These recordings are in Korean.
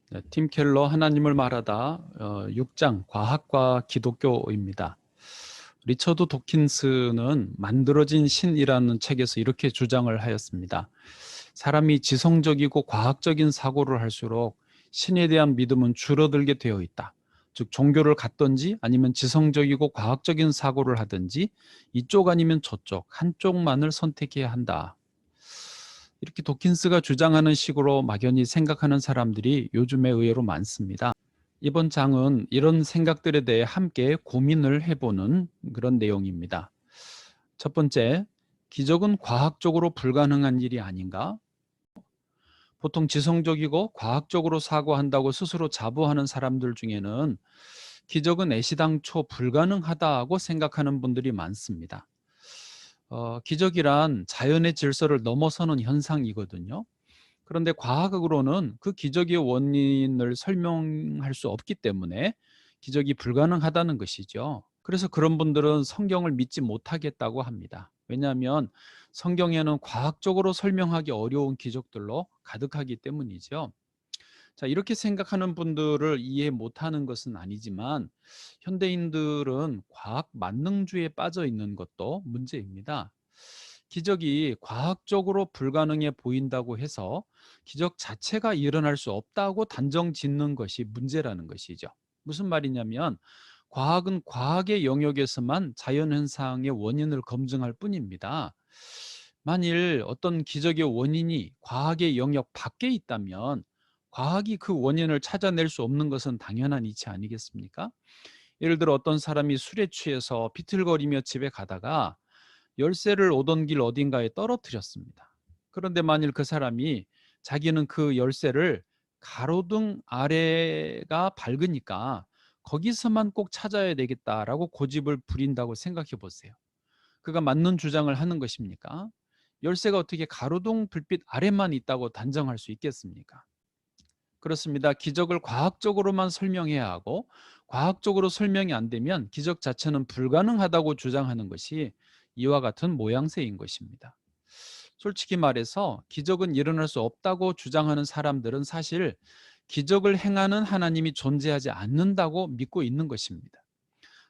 네, 팀 켈러 하나님을 말하다 6장 과학과 기독교입니다. 리처드 도킨스는 만들어진 신이라는 책에서 이렇게 주장을 하였습니다. 사람이 지성적이고 과학적인 사고를 할수록 신에 대한 믿음은 줄어들게 되어 있다. 즉 종교를 갖든지 아니면 지성적이고 과학적인 사고를 하든지 이쪽 아니면 저쪽 한쪽만을 선택해야 한다. 이렇게 도킨스가 주장하는 식으로 막연히 생각하는 사람들이 요즘에 의외로 많습니다. 이번 장은 이런 생각들에 대해 함께 고민을 해보는 그런 내용입니다. 첫 번째, 기적은 과학적으로 불가능한 일이 아닌가? 보통 지성적이고 과학적으로 사고한다고 스스로 자부하는 사람들 중에는 기적은 애시당초 불가능하다고 생각하는 분들이 많습니다. 기적이란 자연의 질서를 넘어서는 현상이거든요. 그런데 과학으로는 그 기적의 원인을 설명할 수 없기 때문에 기적이 불가능하다는 것이죠. 그래서 그런 분들은 성경을 믿지 못하겠다고 합니다. 왜냐하면 성경에는 과학적으로 설명하기 어려운 기적들로 가득하기 때문이죠. 자, 이렇게 생각하는 분들을 이해 못하는 것은 아니지만 현대인들은 과학 만능주의에 빠져 있는 것도 문제입니다. 기적이 과학적으로 불가능해 보인다고 해서 기적 자체가 일어날 수 없다고 단정 짓는 것이 문제라는 것이죠. 무슨 말이냐면 과학은 과학의 영역에서만 자연현상의 원인을 검증할 뿐입니다. 만일 어떤 기적의 원인이 과학의 영역 밖에 있다면 과학이 그 원인을 찾아낼 수 없는 것은 당연한 이치 아니겠습니까? 예를 들어 어떤 사람이 술에 취해서 비틀거리며 집에 가다가 열쇠를 오던 길 어딘가에 떨어뜨렸습니다. 그런데 만일 그 사람이 자기는 그 열쇠를 가로등 아래가 밝으니까 거기서만 꼭 찾아야 되겠다라고 고집을 부린다고 생각해 보세요. 그가 맞는 주장을 하는 것입니까? 열쇠가 어떻게 가로등 불빛 아래만 있다고 단정할 수 있겠습니까? 그렇습니다. 기적을 과학적으로만 설명해야 하고 과학적으로 설명이 안 되면 기적 자체는 불가능하다고 주장하는 것이 이와 같은 모양새인 것입니다. 솔직히 말해서 기적은 일어날 수 없다고 주장하는 사람들은 사실 기적을 행하는 하나님이 존재하지 않는다고 믿고 있는 것입니다.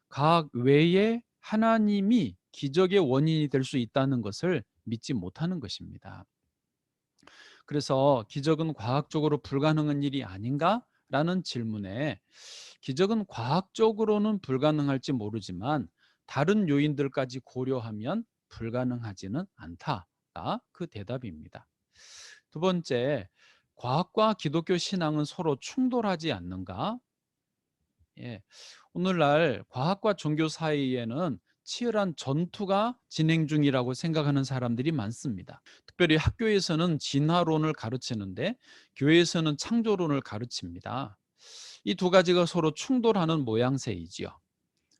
과학 외에 하나님이 기적의 원인이 될 수 있다는 것을 믿지 못하는 것입니다. 그래서 기적은 과학적으로 불가능한 일이 아닌가? 라는 질문에 기적은 과학적으로는 불가능할지 모르지만 다른 요인들까지 고려하면 불가능하지는 않다가 그 대답입니다. 두 번째, 과학과 기독교 신앙은 서로 충돌하지 않는가? 예. 오늘날 과학과 종교 사이에는 치열한 전투가 진행 중이라고 생각하는 사람들이 많습니다. 특별히 학교에서는 진화론을 가르치는데 교회에서는 창조론을 가르칩니다. 이 두 가지가 서로 충돌하는 모양새이지요.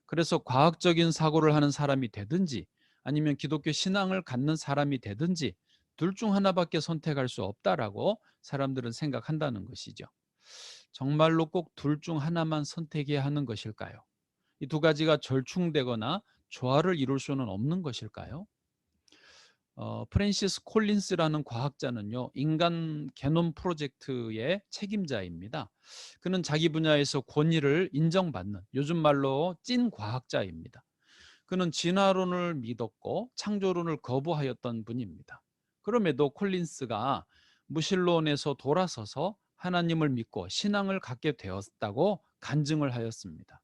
그래서 과학적인 사고를 하는 사람이 되든지 아니면 기독교 신앙을 갖는 사람이 되든지 둘 중 하나밖에 선택할 수 없다라고 사람들은 생각한다는 것이죠. 정말로 꼭 둘 중 하나만 선택해야 하는 것일까요? 이 두 가지가 절충되거나 조화를 이룰 수는 없는 것일까요? 프랜시스 콜린스라는 과학자는요, 인간 게놈 프로젝트의 책임자입니다. 그는 자기 분야에서 권위를 인정받는 요즘 말로 찐 과학자입니다. 그는 진화론을 믿었고 창조론을 거부하였던 분입니다. 그럼에도 콜린스가 무신론에서 돌아서서 하나님을 믿고 신앙을 갖게 되었다고 간증을 하였습니다.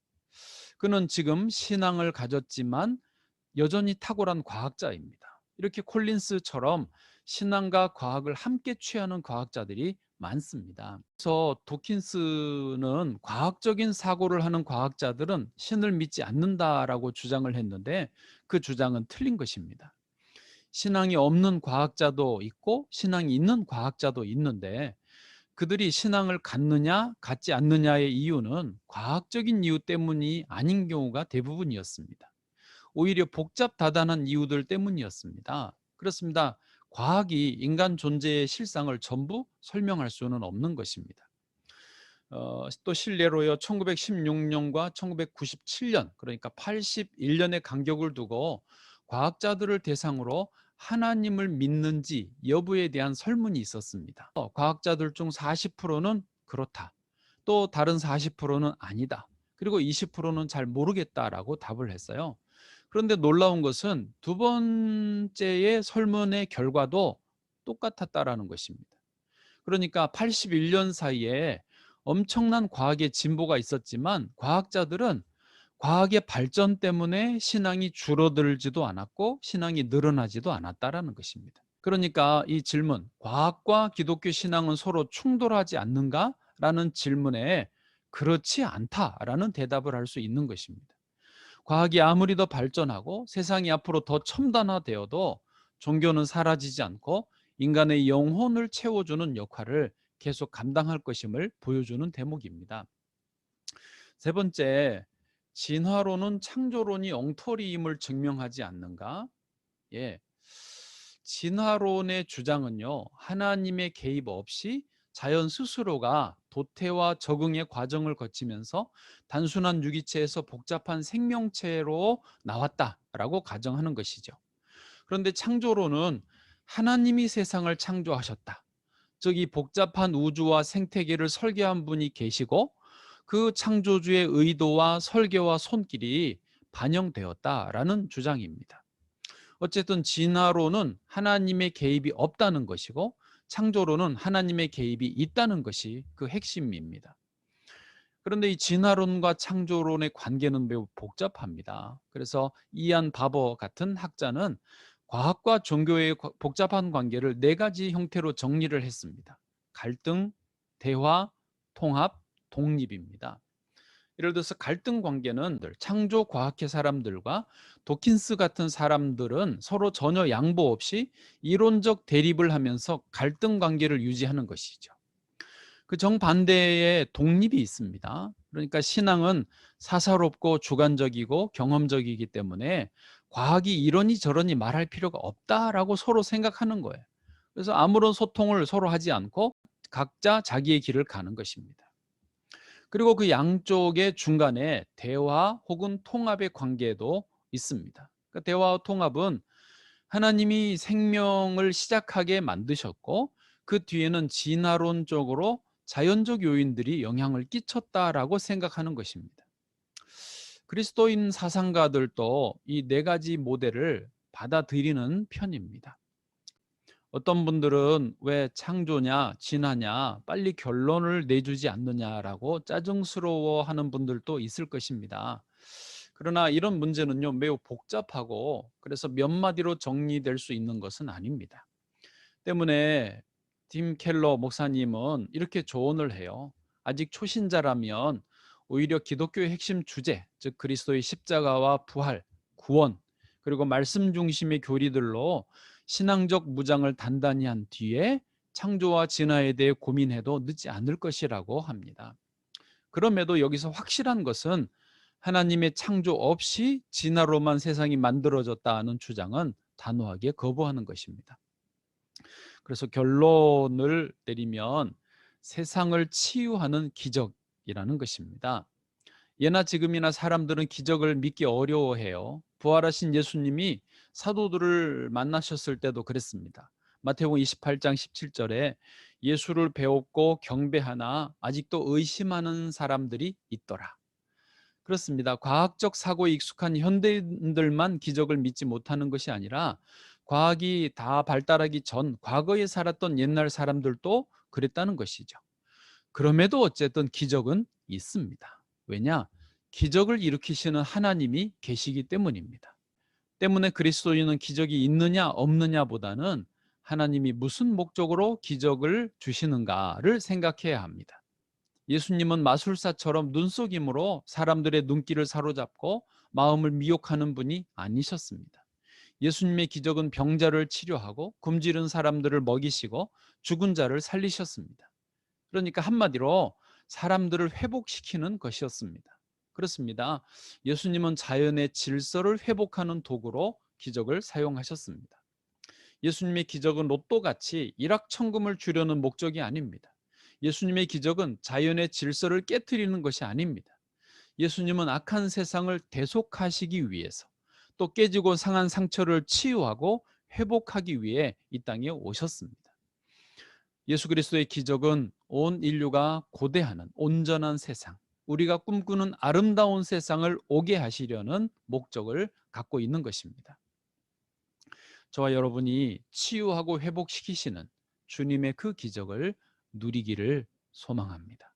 그는 지금 신앙을 가졌지만 여전히 탁월한 과학자입니다. 이렇게 콜린스처럼 신앙과 과학을 함께 취하는 과학자들이 많습니다. 그래서 도킨스는 과학적인 사고를 하는 과학자들은 신을 믿지 않는다라고 주장을 했는데 그 주장은 틀린 것입니다. 신앙이 없는 과학자도 있고 신앙이 있는 과학자도 있는데 그들이 신앙을 갖느냐 갖지 않느냐의 이유는 과학적인 이유 때문이 아닌 경우가 대부분이었습니다. 오히려 복잡 다단한 이유들 때문이었습니다. 그렇습니다. 과학이 인간 존재의 실상을 전부 설명할 수는 없는 것입니다. 또 실례로요, 1916년과 1997년, 그러니까 81년의 간격을 두고 과학자들을 대상으로 하나님을 믿는지 여부에 대한 설문이 있었습니다. 과학자들 중 40%는 그렇다. 또 다른 40%는 아니다. 그리고 20%는 잘 모르겠다라고 답을 했어요. 그런데 놀라운 것은 두 번째의 설문의 결과도 똑같았다라는 것입니다. 그러니까 81년 사이에 엄청난 과학의 진보가 있었지만 과학자들은 과학의 발전 때문에 신앙이 줄어들지도 않았고 신앙이 늘어나지도 않았다라는 것입니다. 그러니까 이 질문, 과학과 기독교 신앙은 서로 충돌하지 않는가? 라는 질문에 그렇지 않다라는 대답을 할 수 있는 것입니다. 과학이 아무리 더 발전하고 세상이 앞으로 더 첨단화되어도 종교는 사라지지 않고 인간의 영혼을 채워주는 역할을 계속 감당할 것임을 보여주는 대목입니다. 세 번째, 진화론은 창조론이 엉터리임을 증명하지 않는가? 예. 진화론의 주장은요, 하나님의 개입 없이 자연 스스로가 도태와 적응의 과정을 거치면서 단순한 유기체에서 복잡한 생명체로 나왔다라고 가정하는 것이죠. 그런데 창조론은 하나님이 세상을 창조하셨다. 즉, 이 복잡한 우주와 생태계를 설계한 분이 계시고 그 창조주의 의도와 설계와 손길이 반영되었다라는 주장입니다. 어쨌든 진화론은 하나님의 개입이 없다는 것이고 창조론은 하나님의 개입이 있다는 것이 그 핵심입니다. 그런데 이 진화론과 창조론의 관계는 매우 복잡합니다. 그래서 이안 바버 같은 학자는 과학과 종교의 복잡한 관계를 네 가지 형태로 정리를 했습니다. 갈등, 대화, 통합, 독립입니다. 예를 들어서 갈등 관계는 창조 과학회 사람들과 도킨스 같은 사람들은 서로 전혀 양보 없이 이론적 대립을 하면서 갈등 관계를 유지하는 것이죠. 그 정반대의 독립이 있습니다. 그러니까 신앙은 사사롭고 주관적이고 경험적이기 때문에 과학이 이러니 저러니 말할 필요가 없다라고 서로 생각하는 거예요. 그래서 아무런 소통을 서로 하지 않고 각자 자기의 길을 가는 것입니다. 그리고 그 양쪽의 중간에 대화 혹은 통합의 관계도 있습니다. 그 대화와 통합은 하나님이 생명을 시작하게 만드셨고 그 뒤에는 진화론적으로 자연적 요인들이 영향을 끼쳤다라고 생각하는 것입니다. 그리스도인 사상가들도 이 네 가지 모델을 받아들이는 편입니다. 어떤 분들은 왜 창조냐, 진화냐, 빨리 결론을 내주지 않느냐라고 짜증스러워하는 분들도 있을 것입니다. 그러나 이런 문제는요, 매우 복잡하고 그래서 몇 마디로 정리될 수 있는 것은 아닙니다. 때문에 팀 켈러 목사님은 이렇게 조언을 해요. 아직 초신자라면 오히려 기독교의 핵심 주제, 즉 그리스도의 십자가와 부활, 구원, 그리고 말씀 중심의 교리들로 신앙적 무장을 단단히 한 뒤에 창조와 진화에 대해 고민해도 늦지 않을 것이라고 합니다. 그럼에도 여기서 확실한 것은 하나님의 창조 없이 진화로만 세상이 만들어졌다는 주장은 단호하게 거부하는 것입니다. 그래서 결론을 내리면 세상을 치유하는 기적이라는 것입니다. 예나 지금이나 사람들은 기적을 믿기 어려워해요. 부활하신 예수님이 사도들을 만나셨을 때도 그랬습니다. 마태복음 28장 17절에 예수를 배웠고 경배하나 아직도 의심하는 사람들이 있더라. 그렇습니다. 과학적 사고에 익숙한 현대인들만 기적을 믿지 못하는 것이 아니라 과학이 다 발달하기 전 과거에 살았던 옛날 사람들도 그랬다는 것이죠. 그럼에도 어쨌든 기적은 있습니다. 왜냐? 기적을 일으키시는 하나님이 계시기 때문입니다. 때문에 그리스도인은 기적이 있느냐 없느냐보다는 하나님이 무슨 목적으로 기적을 주시는가를 생각해야 합니다. 예수님은 마술사처럼 눈속임으로 사람들의 눈길을 사로잡고 마음을 미혹하는 분이 아니셨습니다. 예수님의 기적은 병자를 치료하고 굶주린 사람들을 먹이시고 죽은 자를 살리셨습니다. 그러니까 한마디로 사람들을 회복시키는 것이었습니다. 그렇습니다. 예수님은 자연의 질서를 회복하는 도구로 기적을 사용하셨습니다. 예수님의 기적은 로또같이 일확천금을 주려는 목적이 아닙니다. 예수님의 기적은 자연의 질서를 깨트리는 것이 아닙니다. 예수님은 악한 세상을 대속하시기 위해서 또 깨지고 상한 상처를 치유하고 회복하기 위해 이 땅에 오셨습니다. 예수 그리스도의 기적은 온 인류가 고대하는 온전한 세상, 우리가 꿈꾸는 아름다운 세상을 오게 하시려는 목적을 갖고 있는 것입니다. 저와 여러분이 치유하고 회복시키시는 주님의 그 기적을 누리기를 소망합니다.